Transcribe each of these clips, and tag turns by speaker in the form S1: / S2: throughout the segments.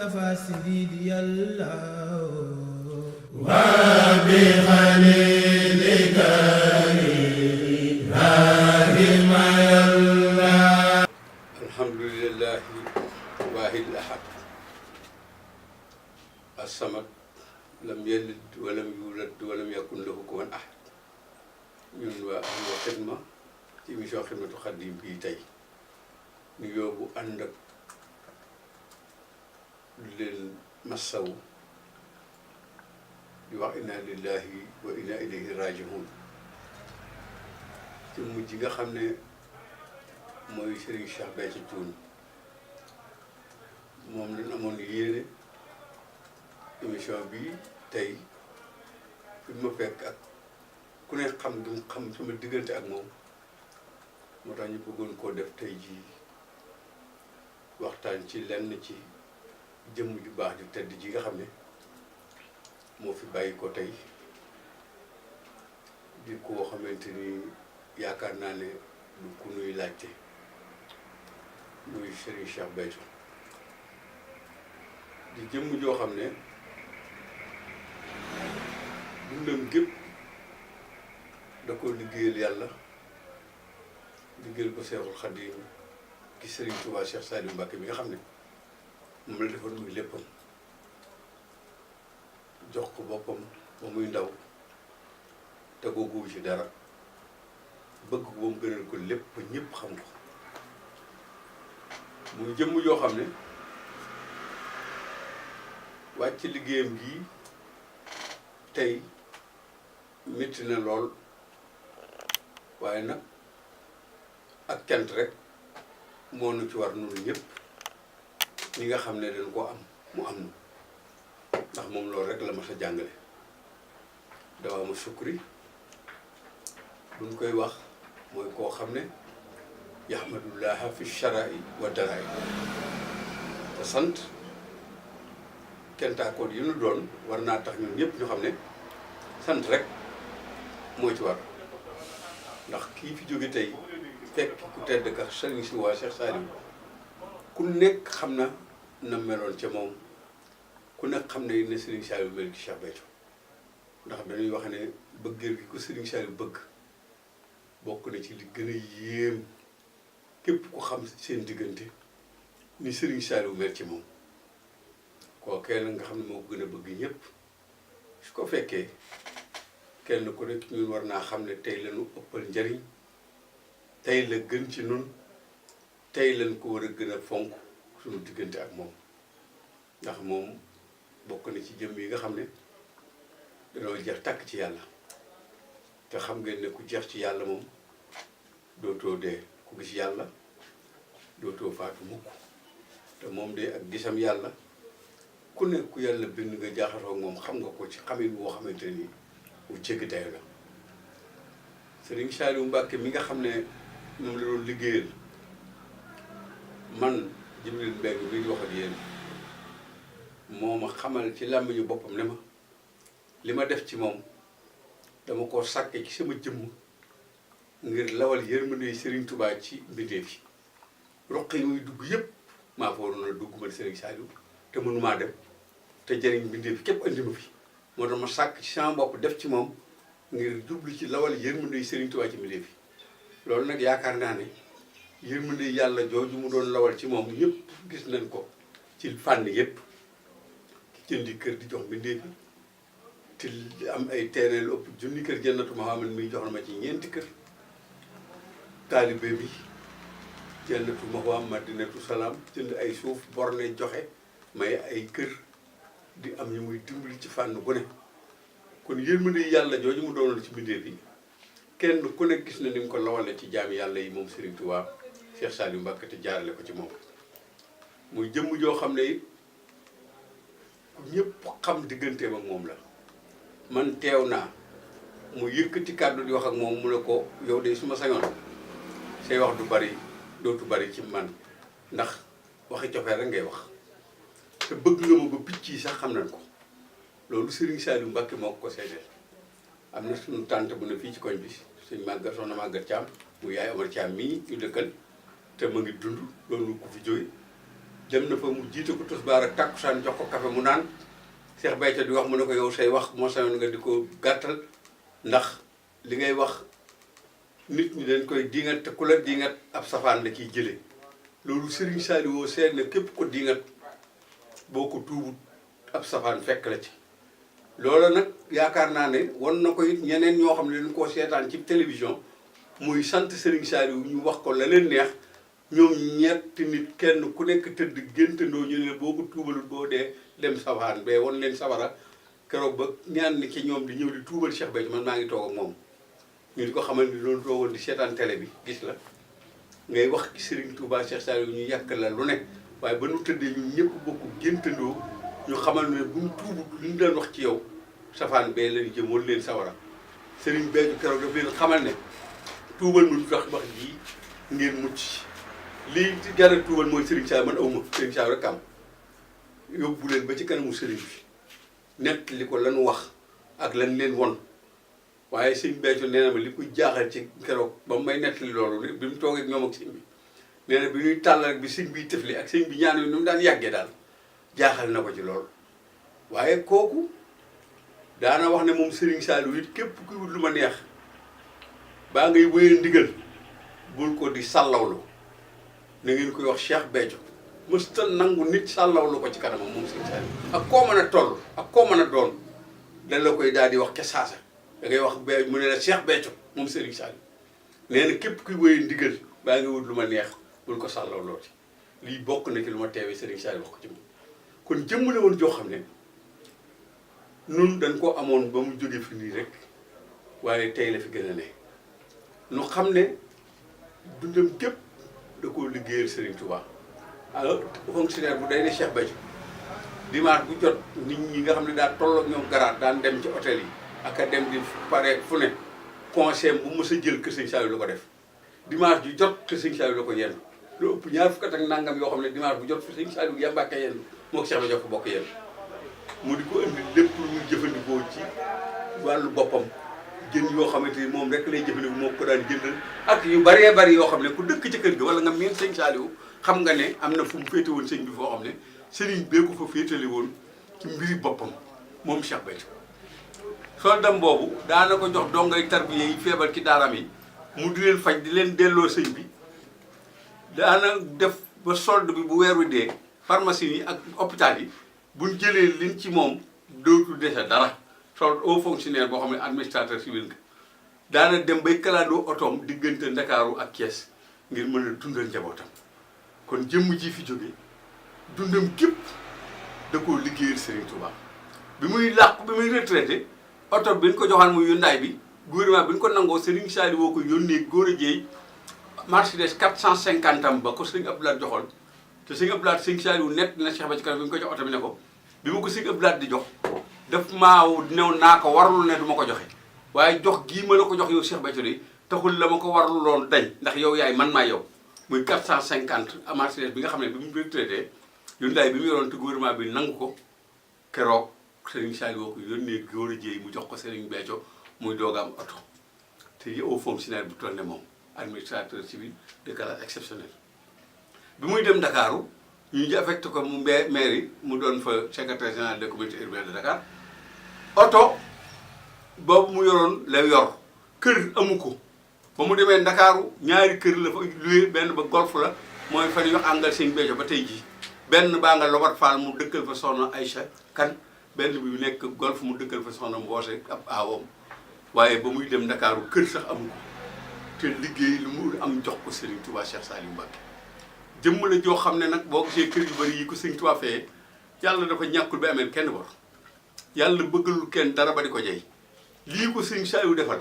S1: المصطفى سيدي الله
S2: وبخليلك إبراهيم الله.
S3: الحمد لله واحد الأحد الصمد لم يلد ولم يولد ولم يكن له كفوا أحد. ñun waa Ahlu Xidma ci émission Xidmatu Xaadim bii tey ñu yóbbu ànd ak leen massawu di wax inna lillahi wa inna ilayhi raji'un ci mujj nga xam ne mooy Serigne Cheikh Béthio Thioune moom lañ amoon yéene émission bi tey fi ma fekk ak ku ne xam du xam sama diggante ak moom moo tax ñu bëggoon koo def tey jii waxtaan ci lenn ci jëmm ju baax ju tedd ji nga xam ne moo fi bàyyi ko tey di koo xamante ni yaakaar naa ne du ku nuy laajte muy Serigne Cheikh Béthio di jëmm joo xam ne dundam gépp da ko liggéeyal yàlla liggéeyal ko Seexul Xadiim ki Serigne Touba Cheikh Saliou Mbacké bi nga xam ne moom la defoon muy léppam jox ko boppam ba muy ndaw te googu ci dara bëgg ko ba mu gënal ko lépp ba ñëpp xam ko muy jëmm joo xam ne wàcc liggéeyam gii tey métti na lool waaye nag ak cant rek moo nu ci war noonu ñëpp ñi nga xam ne dañ koo am mu am nu ndax moom loolu rek la ma sa jàngale dawaama sukri buñ koy wax mooy koo xam ne yahmadullaha fi sharai wa darai te sant kentaakoon yi nu doon war naa tax ñun ñëpp ñu xam ne sant rek moo ci war ndax kii fi jóge tey fekk ku tedd ka Serigne si waa Cheikh Saliou ku nekk xam na na meloon ca moom ku nekk xam ne ne Serigne Saliou mel ci Cheikh Béthio ndax dañuy wax ne bëggeel gi ko Serigne Saliou bëgg bokk na ci li gën a yéem képp ku xam seen diggante ni Serigne Saliou mel ci moom kookee nag nga xam ne moo ko gën a bëgg ñëpp su ko fekkee kenn ku nekk ñun war naa xam ne tey lañu ëppal njariñ tey la gën ci nun tey lañ ko war a gën a fonk suñu diggante ak moom ndax moom bokk na ci jëm yi nga xam ne dañoo jeex tàkk ci yàlla te xam ngeen ne ku jeex ci yàlla moom dootoo dee ku gis yàlla dootoo faatu mukk te moom de ak gisam yàlla ku nekk ku yàlla bind nga jaaxasoo moom xam nga ko ci xamin boo xamante ni bu jéggi dayo la Serigne Saliou Mbacké mi nga xam ne moom la doon liggéeyal man Jibril Mbengue bi di wax ak yéen moo ma xamal ci làmmiñu boppam ne ma li ma def ci moom dama ko sàkke ci sama jëmm ngir lawal yërmande Serigne Touba ci mbindeef yi roq yi muy dugg yëpp maa fa waroon a dugg man Serigne Saliou te mënumaa dem te jëriñ mbindeef yi képp andi ma fi moo tax ma sàkk ci sama bopp def ci moom ngir jublu ci lawal yërmande Serigne Touba ci mbindeef yi loolu nag yaakaar naa ne yërmande yàlla jooju mu doon lawal ci moom ñëpp gis nañ ko ci fànn yëpp jëndi kër di jox mbindeef yi te am ay terrain lu ëpp junni kër Jannatu Muhammad mi jox na ma ci ñeenti kër taalibe bi Jannatu Muhammad Madinatu Salaam jënd ay suuf borne joxe may ay kër di am ñu muy dimbali ci fànn gu ne kon yërmande yàlla jooju mu doonoon ci mbindeef yi kenn ku ne gis na ni mu ko lawale ci jaami yàlla yi moom Serigne Touba Cheikh Saliou Mbacké te jaarale ko ci moom muy jëmm joo xam ne it ñëpp xam digganteem ak moom la man teew naa mu yëkkati kàddu di wax ak moom mu ne ko yow de su ma sañoon say wax du bari dootu bari ci man ndax waxi cofee rek ngay wax te bëgg nga ma ba picc yi sax xam nañ ko loolu Serigne Saliou Mbacké moo ko seedeel am na suñu tànt bu ne fii ci koñ bi suñ màggat soxna màggat Thiam mu yaay Omar Thiam mii ñu dëkkal te ma ngi dund loolu ku fi jóge dem na fa mu jiite ko tisbaar ak takkusaan jox ko café mu naan Cheikh Béthio di wax mu ne ko yow say wax moo sañoon nga di ko gàttal ndax li ngay wax nit ñi dañ koy diingat te ku la diingat ab safaan la ciy jëlee loolu Serigne Saliou seet na képp ko diingat boo ko tuubut ab safaan fekk la ci. loola nag yaakaar naa ne wan na ko it ñeneen ñoo xam ne dañ koo seetaan ci télévision muy sant Serigne Saliou ñu wax ko la leen neex ñoom ñetti nit kenn ku nekk tëdd géntandoo ñu ne boo ko tuubalut boo dee dem safaan ba wan leen sabara keroog ba ñaan ni ci ñoom di ñëw di tuubal Cheikh Béthio man maa ngi toog ak moom. ñu di ko xamal ni doon toogoon di seetaan télé bi gis la ngay wax ci Serigne Touba Cheikh Saliou ñu yàq la lu ne waaye ba nu tëddee ñun ñëpp bokk géntandoo ñu xamal ne bu ñu tuubut lu ñu doon wax ci yow safaan bee leen jëm wala leen sawara Serigne Béthio keroog daf leen xamal ne tuubal mu tax wax jii ngeen mucc lii ci jar a tuubal mooy Serigne Saliou man awma Serigne Saliou rek am yóbbu leen ba ci kanamu Serigne bi nett li ko lan wax ak lan leen won waaye sëñ Béthio nee na ma li ko jaaxal ci keroog ba mu may nettali loolu bi mu toogee ak ñoom ak sëñ bi nee na bi ñuy tàllal bi sëñ biy tëfli ak sëñ bi ñaan yi nu mu daan yàggee daal jaaxal na ko ci loolu waaye kooku daana wax ne moom Serigne Saliou it képp kuy wut lu ma neex baa ngay wéyal ndigal bul ko di sàllawlu na ngeen koy wax Cheikh Béthio mësta nangu nit sàllawlu ko ci kanamam moom Serigne Saliou ak koo mën a toll ak koo mën a doon dañ la koy daal di wax ca saasa da ngay wax ba mu ne la Cheikh Béthio moom Serigne Saliou nee na képp kuy wéyee ndigal baa ngi wut lu ma neex bul ko sàllaw looti lii bokk na ci lu ma teewee Serigne Saliou wax ko ci moom kon jëmm la woon joo xam ne nun dañ ko amoon ba mu jóge fi nii rek waaye tey la fi gën a ne nu xam ne dundam képp da koo liggéeyal Serigne Touba alors fonctionnaire bu day ne Cheikh Béthio dimanche bu jot nit ñi nga xam ne daa toll ak ñoom garaat daan dem ci hôtel yi ak a dem di pare fu ne conseil bu mës a jël kër Serigne Saliou la ko def dimanche ju jot kër Serigne Saliou la ko yenn lu ëpp ñaar fukk ak nangam yoo xam ne dimanche bu jot fi Serigne Saliou yàmbaake yenn moo ko Cheikh Béthio ko bokk yenn mu di ko indi lépp lu muy jëfandikoo ci wàllu boppam jën yoo xamante ni moom rek lay jëfandikoo moo ko daan jëndal ak yu bëree bëri yoo xam ne ku dëkk ci kër ga wala nga miin Serigne Saliou xam nga ne am na fu mu féete woon sëñ bi foo xam ne Serigne bee ko fa féetali woon ci mbiri boppam moom Cheikh Béthio soldam boobu daana ko jox dongay tarbiye yi feebar ci daaram yi mu di leen faj di leen delloo sëñ bi daana def ba solde bi bu weer wi dee pharmacie yi ak hôpital yi buñ jëlee liñ ci moom dootu dese dara solde haut fonctionnaire boo xam ne administrateur civil nga daana dem bay kalaandoo otoom diggante Ndakaaru ak Thiès ngir mën a dundal njabootam kon jëmm ji fi jóge dundam képp da koo liggéeyal Serigne Touba bi muy làqu bi muy retraité oto bi ñu ko joxaan muy Hyundai bi gouvernement bi ñu ko nangoo Serigne Saliou woo ko yónnee góor a jeey Mercedes 450 am ba ko Serigne Abdoulaye joxoon te Serigne Abdoulaye Serigne Saliou nett na Cheikh Béthio kanam bi ñu ko jox oto bi ne ko bi ma ko Serigne Abdoulaye di jox daf maaw new naa ko warul ne du ma ko joxe waaye jox gii ma la ko jox yow Cheikh Béthio de taxul la ma ko warul loon dañ ndax yow yaay man maa yow muy 450 Mercedes bi nga xam ne bi mu retraité Hyundai bi mu yoroon te gouvernement bi nangu ko keroog Serigne Saliou woo ko yónnee góor a jéey mu jox ko Serigne Béthio muy doog am oto te yow fonctionnaire bu toll ne moom administrateur civil de classe exceptionnelle bi muy dem Ndakaaru ñu affecté ko mu mairie mu doon fa secrétaire général des communautés urbaines de Dakar oto boobu mu yoroon la yor kër amu ko ba mu demee Ndakaaru ñaari kër la fa luye benn ba golf la mooy fa ñu àngal Serigne Béthio ba tey jii benn baa nga Lobat Fall mu dëkkal fa soxna Aïcha Kan benn bi nekk golf mu dëkkal fa soxna Mboose ab aawam waaye ba muy dem Ndakaaru kër sax amu ko te liggéey lu mu am jox ko Serigne Touba Cheikh Saliou Mbacké jëmm la joo xam ne nag boo gisee kër yu bëri yi ko Serigne Touba fee yàlla dafa ñàkkul ba amee kenn bor yàlla bëggalul kenn dara ba di ko jey lii ko Serigne Saliou defal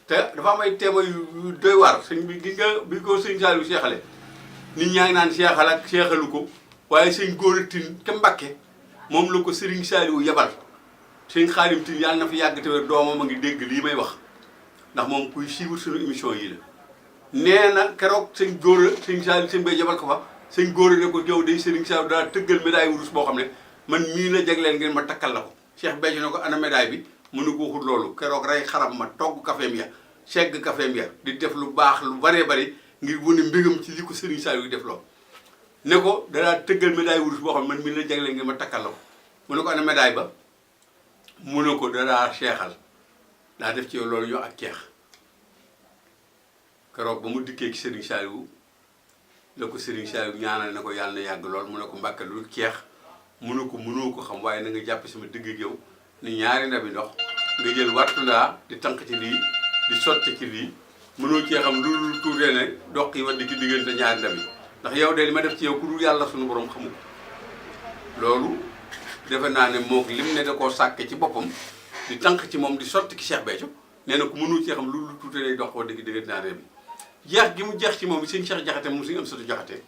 S3: te dafa am ay témoins yu doy waar sëñ bi gi nga bi ko Serigne Saliou seexale nit ñaa ngi naan seexal ak seexalu ko waaye sëñ Góora Tine te Mbacké moom la ko Serigne Saliou yebal sëñ Xaadim Tine yàlla na fi yàgg te wér doomam a ngi dégg lii may wax ndax moom kuy suivre suñu émission yi la nee na keroog sëñ Góora sëñ Saliou sëñ bay yebal ko fa sëñ Góora ne ko yow day Serigne Saliou daa tëggal médaille wurus boo xam ne man mii la jagleel ngeen ma takkal la ko Cheikh Béthio ne ko ana médaille bi mu ne ko waxul loolu keroog rey xaram ma togg kafeem ya segg kafeem ya di def lu baax lu baree bari ngir wane mbégam ci li ko Serigne Saliou def loo ne ko danaa tëggal médaille wurus boo xam ne man mii la jagleel ngir ma takkal la ko mu ne ko ana médaille ba mu ne ko danaa seexal daa def ci yow loolu ñoo ak ceex keroog ba mu dikkee ci Serigne Saliou la ko Serigne Saliou ñaanal ne ko yàlla na yàgg lool mu ne ko Mbàkke lu ceex mu ne ko mënoo ko xam waaye na nga jàpp sama digg ak yow ni ñaari ndabi ndox nga jël wattu ndaa di tànk ci lii di sotti ci lii mënoo cee xam lu tuutee ne dox yi wax di ci diggante ñaari ndabi ndax yow de li ma def ci yow ku dul yàlla suñu borom xamu ko loolu defe naa ne moom lim ne da koo sàkke ci boppam di tànk ci moom di sotti ki Cheikh Béthio nee na ku mënoo cee xam lu tuutee ne dox wax di diggante ñaari ndabi jeex gi mu jeex ci moom sëñ Cheikh Jaxate moom suñu am satu Jaxate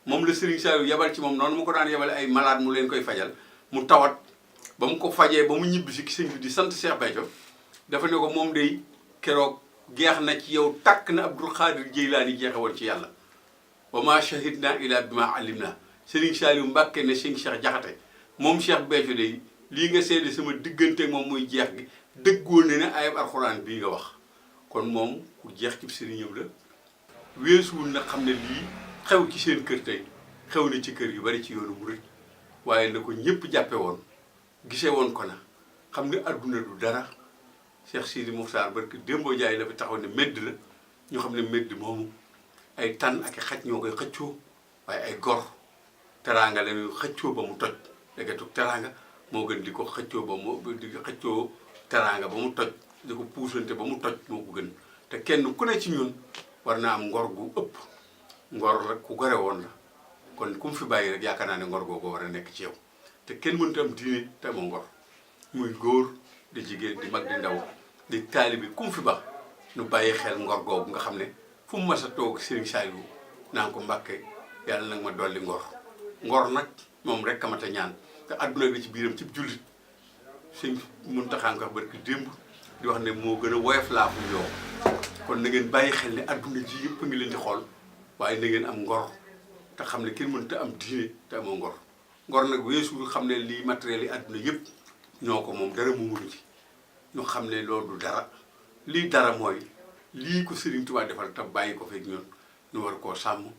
S3: moom la Serigne Saliou yebal ci moom noonu mu ko daan yebale ay malade mu leen koy fajal mu tawat ba mu ko fajee ba mu ñibbi si sëñ bi di sant Cheikh Béthio dafa ne ko moom day keroog geex na ci yow tàkk na Abdul Xaadir Jeylaani jeexe woon ci yàlla wa ma shahidna ila bima alimna Serigne Saliou Mbàkke ne sëñ Cheikh Jaxate moom Cheikh Béthio day lii nga seede sama diggante moom muy jeex gi dëggoon ne ne ayab alxuraan bii nga wax kon moom ku jeex ci sëriñam la weesuwul na xam ne lii xew ci seen kër tey xew na ci kër yu bari ci yoonu murit waaye na ko ñëpp jàppe woon gisee woon ko na xam ne adduna du dara Cheikh Sidi Moukhtar barke Dembo Jaay la fi taxaw ne medd la ñu xam ne medd moomu ay tànn ak i xaj ñoo koy xëccoo waaye ay gor teraanga la ñuy xëccoo ba mu toj legetu teraanga moo gën di ko xëccoo ba mu di xëccoo teraanga ba mu toj di ko puusante ba mu toj moo ko gën te kenn ku ne ci ñun war naa am ngor gu ëpp ngor rek ku gore woon la kon ku mu fi bàyyi rek yaakaar naa ne ngor googu war a nekk ci yow te kenn mënut am diine te amoo ngor muy góor di jigéen di mag di ndaw di taalibi ku mu fi baax nu bàyyi xel ngor googu nga xam ne fu mu mas a toog Serigne Saliou naan ko Mbàkke yàlla nag ma dolli ngor ngor nag moom rek kamata ñaan te adduna bi ci biiram ci jullit Sëñ Muntaxa ko barki démb di wax ne moo gën a woyof laa fu yow kon na ngeen bàyyi xel ne adduna ji yëpp a ngi leen di xool waaye na ngeen am ngor te xam ne kenn mënut a am diine te amoo ngor ngor nag weesu xam ne lii matériel yi adduna yëpp ñoo ko moom dara moomuñu ci ñu xam ne loolu du dara lii dara mooy lii ko Serigne Touba defal te bàyyi ko fekk ñun ñu war koo sàmm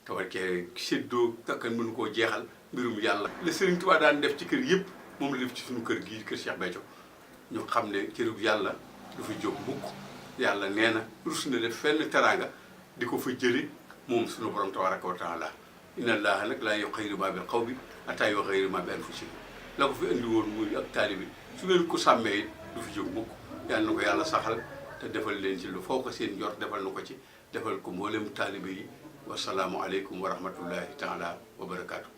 S3: te war cee séddoo takkan mënu koo jeexal mbirum yàlla. la Serigne Touba daan def ci kër yëpp moom la def ci suñu kër gii kër Cheikh Béthio ñu xam ne cërub yàlla du fi jóg mukk yàlla nee na rus na def fenn teraanga di ko fa jëli moom suñu borom tabaraka wa taala inna allaha nag laa yughayyiru maa bil qawmi hattaa yughayyiru maa bi anfusihim la ko fi indi woon muy ak taalibi su ngeen ko sàmmee du fi jóg mukk yàlla na ko yàlla saxal te defal leen ci lu foo ko seen jot defal na ko ci defal ko mboolem taalibe yi wasalaamu aleykum wa rahmatullahi taala wa barakaatu.